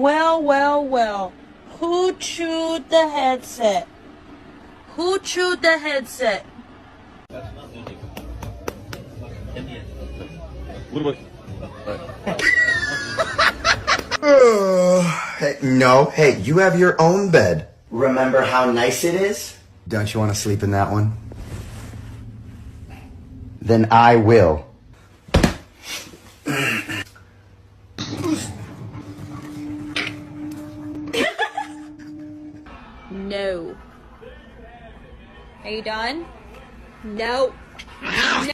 Well, well, well. Who chewed the headset? Who chewed the headset? Hey, no, hey, you have your own bed. Remember how nice it is? Don't you want to sleep in that one? Then I will. No. Are you done? No. No.